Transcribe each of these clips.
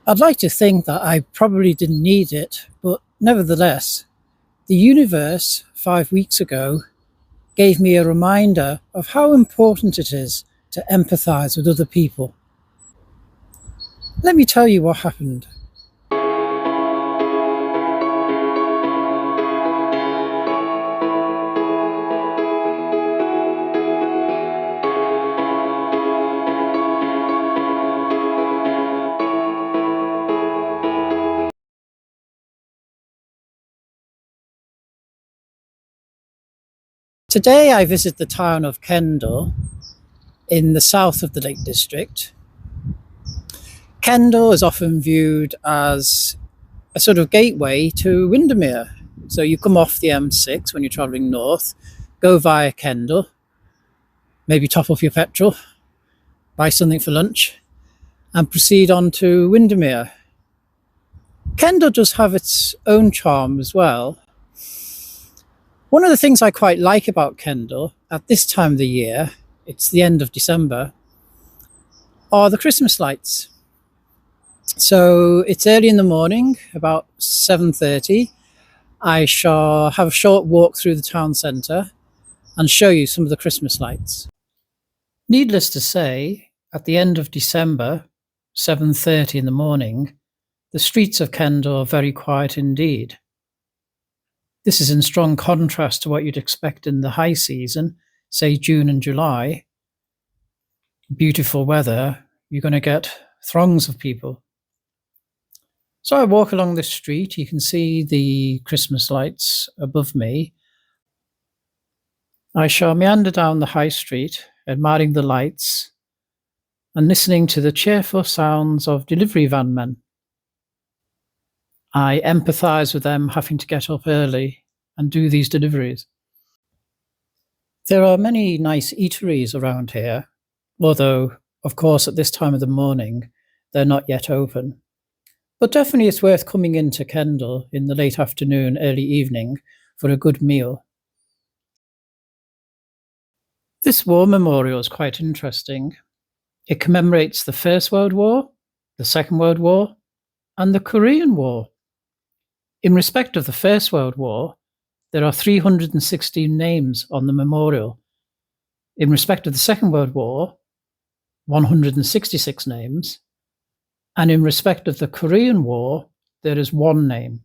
I'd like to think that I probably didn't need it, but nevertheless, the universe 5 weeks ago gave me a reminder of how important it is to empathise with other people. Let me tell you what happened. Today I visit the town of Kendal in the south of the Lake District. Kendal is often viewed as a sort of gateway to Windermere. So you come off the M6 when you're travelling north, go via Kendal, maybe top off your petrol, buy something for lunch, and proceed on to Windermere. Kendal does have its own charm as well. One of the things I quite like about Kendal at this time of the year, it's the end of December, are the Christmas lights. So it's early in the morning, about 7:30. I shall have a short walk through the town centre and show you some of the Christmas lights. Needless to say, at the end of December, 7:30 in the morning, the streets of Kendal are very quiet indeed. This is in strong contrast to what you'd expect in the high season, say June and July. Beautiful weather, you're going to get throngs of people. So I walk along this street, you can see the Christmas lights above me. I shall meander down the high street, admiring the lights and listening to the cheerful sounds of delivery van men. I empathise with them having to get up early and do these deliveries. There are many nice eateries around here, although, of course, at this time of the morning, they're not yet open. But definitely it's worth coming into Kendal in the late afternoon, early evening for a good meal. This war memorial is quite interesting. It commemorates the First World War, the Second World War, and the Korean War. In respect of the First World War, there are 316 names on the memorial. In respect of the Second World War, 166 names. And in respect of the Korean War, there is one name.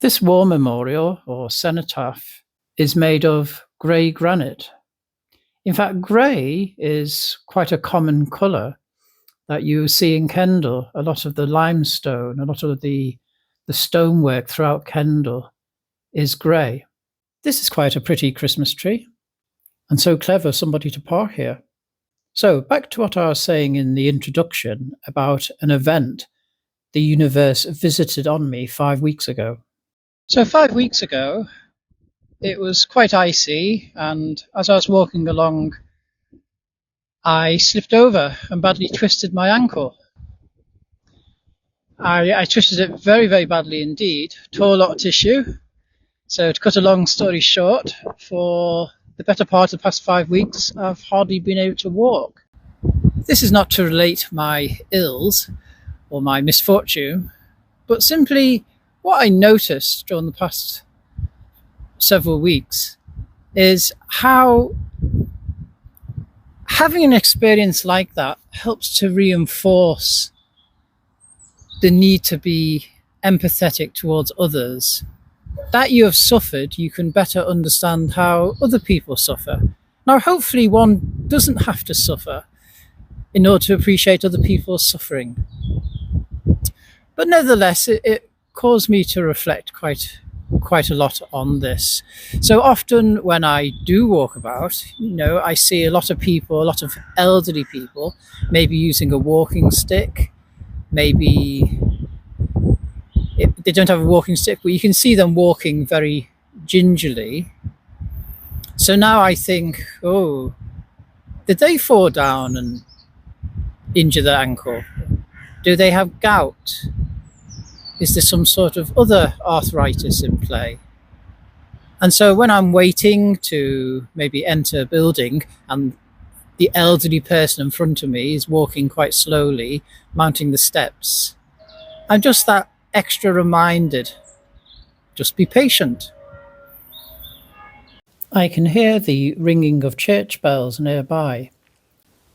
This war memorial, or cenotaph, is made of grey granite. In fact, grey is quite a common colour that you see in Kendal. A lot of the limestone, a lot of the stonework throughout Kendal is grey. This is quite a pretty Christmas tree, and so clever somebody to park here. So back to what I was saying in the introduction about an event the universe visited on me 5 weeks ago. So 5 weeks ago, it was quite icy, and as I was walking along, I slipped over and badly twisted my ankle. I twisted it very, very badly indeed, tore a lot of tissue. So to cut a long story short, for the better part of the past 5 weeks, I've hardly been able to walk. This is not to relate my ills or my misfortune, but simply what I noticed during the past several weeks is how having an experience like that helps to reinforce the need to be empathetic towards others. That you have suffered, you can better understand how other people suffer. Now, hopefully one doesn't have to suffer in order to appreciate other people's suffering. But nevertheless, it caused me to reflect quite a lot on this. So often when I do walk about, I see a lot of people, a lot of elderly people, maybe using a walking stick, maybe they don't have a walking stick, but you can see them walking very gingerly. So now I think, did they fall down and injure their ankle? Do they have gout? Is there some sort of other arthritis in play? And so when I'm waiting to maybe enter a building and the elderly person in front of me is walking quite slowly, mounting the steps, I'm just that extra reminded. Just be patient. I can hear the ringing of church bells nearby.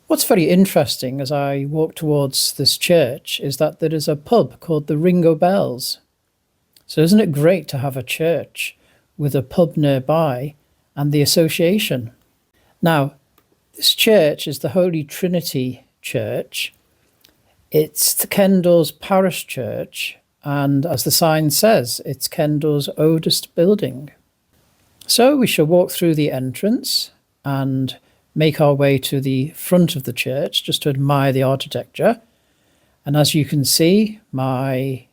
What's very interesting as I walk towards this church is that there is a pub called the Ringo Bells. So isn't it great to have a church with a pub nearby and the association? Now, this church is the Holy Trinity Church. It's the Kendal's parish church, and as the sign says, it's Kendal's oldest building. So we shall walk through the entrance and make our way to the front of the church just to admire the architecture. And as you can see, my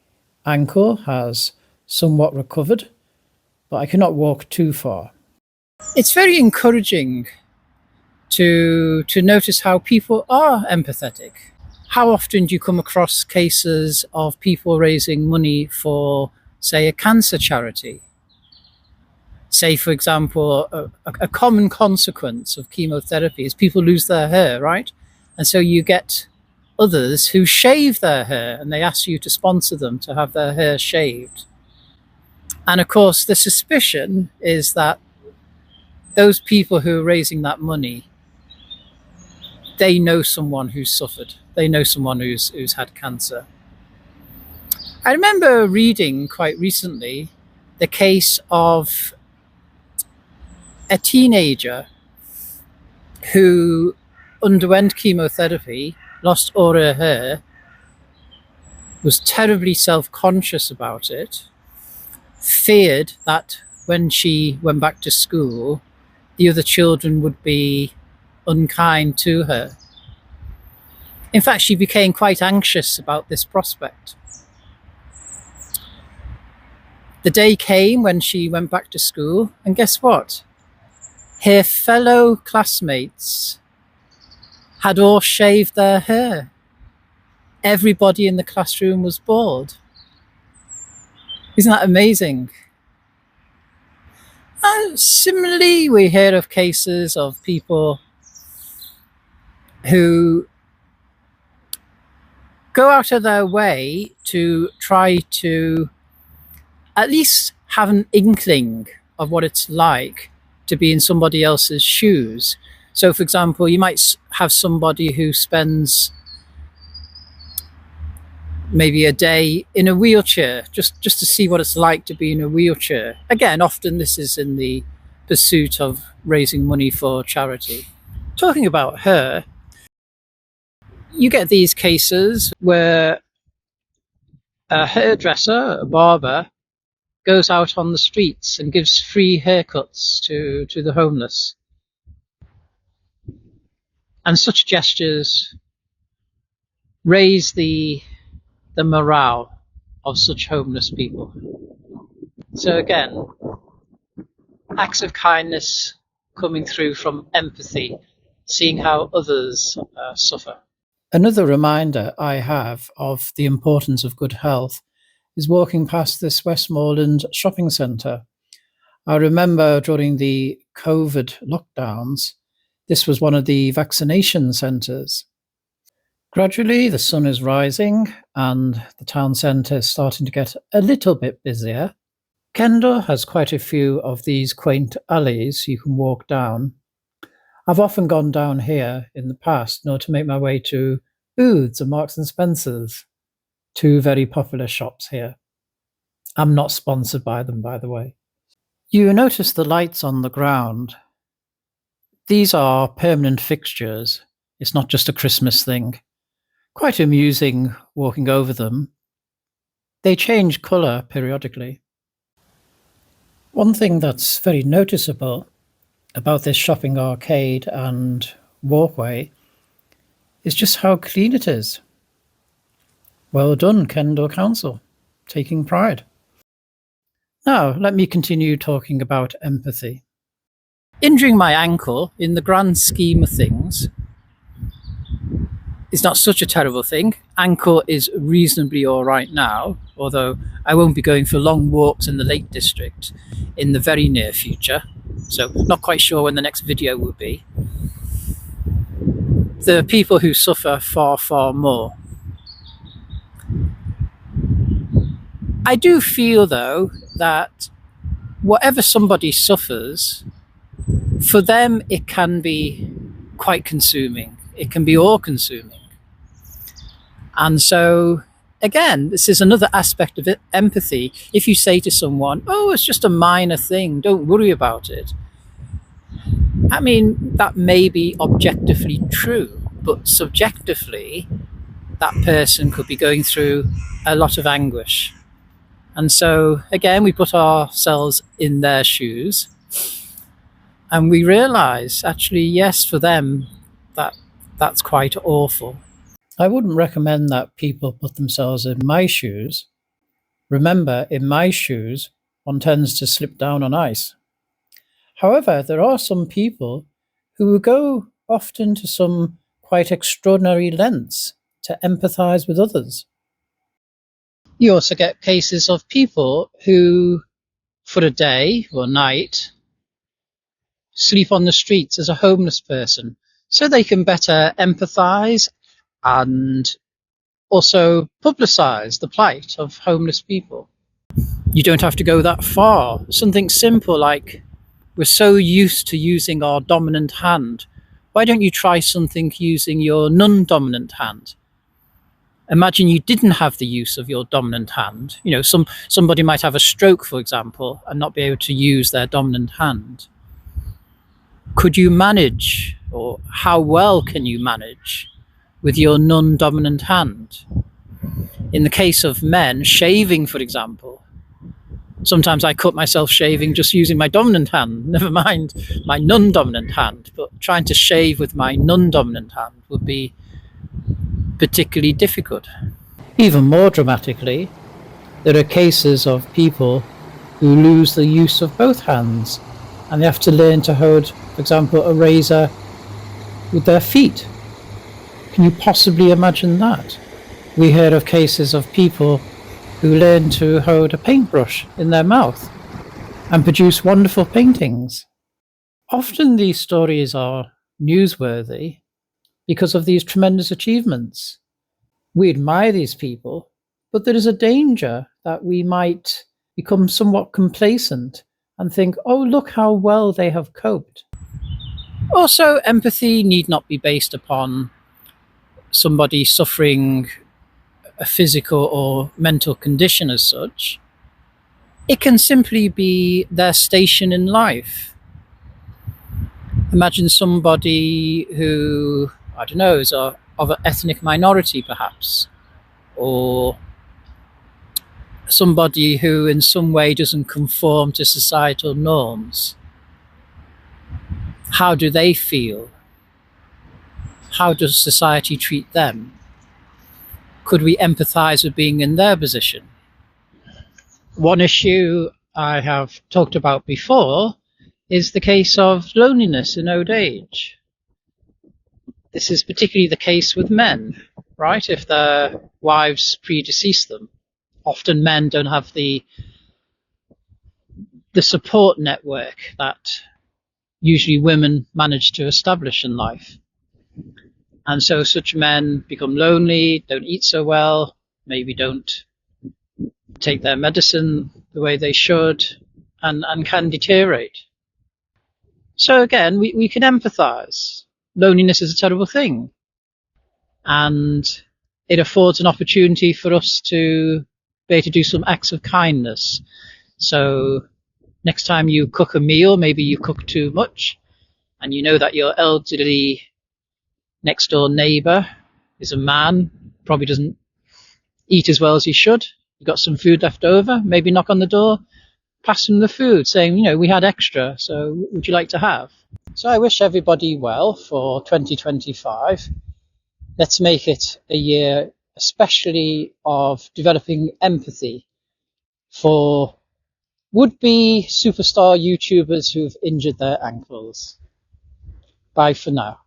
ankle has somewhat recovered, but I cannot walk too far. It's very encouraging to notice how people are empathetic. How often do you come across cases of people raising money for, say, a cancer charity? Say, for example, a common consequence of chemotherapy is people lose their hair, right? And so you get others who shave their hair and they ask you to sponsor them to have their hair shaved. And of course, the suspicion is that those people who are raising that money, they know someone who's suffered. They know someone who's had cancer. I remember reading quite recently the case of a teenager who underwent chemotherapy, lost all her hair, was terribly self-conscious about it, feared that when she went back to school, the other children would be unkind to her. In fact, she became quite anxious about this prospect. The day came when she went back to school, and guess what? Her fellow classmates had all shaved their hair. Everybody in the classroom was bald. Isn't that amazing? Similarly, we hear of cases of people who go out of their way to try to at least have an inkling of what it's like to be in somebody else's shoes. So, for example, you might have somebody who spends maybe a day in a wheelchair just to see what it's like to be in a wheelchair. Again, often this is in the pursuit of raising money for charity. Talking about her, you get these cases where a hairdresser, a barber, goes out on the streets and gives free haircuts to the homeless. And such gestures raise the morale of such homeless people. So again, acts of kindness coming through from empathy, seeing how others suffer. Another reminder I have of the importance of good health is walking past this Westmoreland shopping centre. I remember during the COVID lockdowns, this was one of the vaccination centres. Gradually, the sun is rising and the town centre is starting to get a little bit busier. Kendal has quite a few of these quaint alleys you can walk down. I've often gone down here in the past in order to make my way to Booths and Marks and Spencer's, two very popular shops here. I'm not sponsored by them, by the way. You notice the lights on the ground. These are permanent fixtures. It's not just a Christmas thing. Quite amusing walking over them. They change colour periodically. One thing that's very noticeable about this shopping arcade and walkway is just how clean it is. Well done, Kendal Council, taking pride. Now, let me continue talking about empathy. Injuring my ankle, in the grand scheme of things, is not such a terrible thing. Ankle is reasonably all right now, although I won't be going for long walks in the Lake District in the very near future, so not quite sure when the next video will be. There are people who suffer far, far more. I do feel, though, that whatever somebody suffers, for them it can be quite consuming. It can be all-consuming. And so, again, this is another aspect of it, empathy. If you say to someone, oh, it's just a minor thing, don't worry about it. I mean, that may be objectively true, but subjectively, that person could be going through a lot of anguish. And so, again, we put ourselves in their shoes and we realize, actually, yes, for them, that's quite awful. I wouldn't recommend that people put themselves in my shoes. Remember, in my shoes, one tends to slip down on ice. However, there are some people who will go often to some quite extraordinary lengths to empathize with others. You also get cases of people who, for a day or night, sleep on the streets as a homeless person so they can better empathize and also publicize the plight of homeless people. You don't have to go that far. Something simple like, we're so used to using our dominant hand. Why don't you try something using your non-dominant hand? Imagine you didn't have the use of your dominant hand. You know, somebody might have a stroke, for example, and not be able to use their dominant hand. Could you manage, or how well can you manage with your non-dominant hand? In the case of men, shaving, for example, sometimes I cut myself shaving just using my dominant hand, never mind my non-dominant hand, but trying to shave with my non-dominant hand would be particularly difficult. Even more dramatically, there are cases of people who lose the use of both hands and they have to learn to hold, for example, a razor with their feet. Can you possibly imagine that? We heard of cases of people who learn to hold a paintbrush in their mouth and produce wonderful paintings. Often these stories are newsworthy because of these tremendous achievements. We admire these people, but there is a danger that we might become somewhat complacent and think, oh, look how well they have coped. Also, empathy need not be based upon somebody suffering a physical or mental condition as such. It can simply be their station in life. Imagine somebody who, I don't know, is of an ethnic minority perhaps, or somebody who in some way doesn't conform to societal norms. How do they feel? How does society treat them? Could we empathize with being in their position? One issue I have talked about before is the case of loneliness in old age. This is particularly the case with men, right? If their wives predecease them. Often men don't have the support network that usually women manage to establish in life. And so such men become lonely, don't eat so well, maybe don't take their medicine the way they should, and can deteriorate. So again, we can empathize. Loneliness is a terrible thing. And it affords an opportunity for us to be able to do some acts of kindness. So next time you cook a meal, maybe you cook too much, and you know that your elderly next door neighbour is a man, probably doesn't eat as well as he should. You've got some food left over, maybe knock on the door, pass him the food, saying, you know, we had extra, so would you like to have? So I wish everybody well for 2025. Let's make it a year especially of developing empathy for would-be superstar YouTubers who've injured their ankles. Bye for now.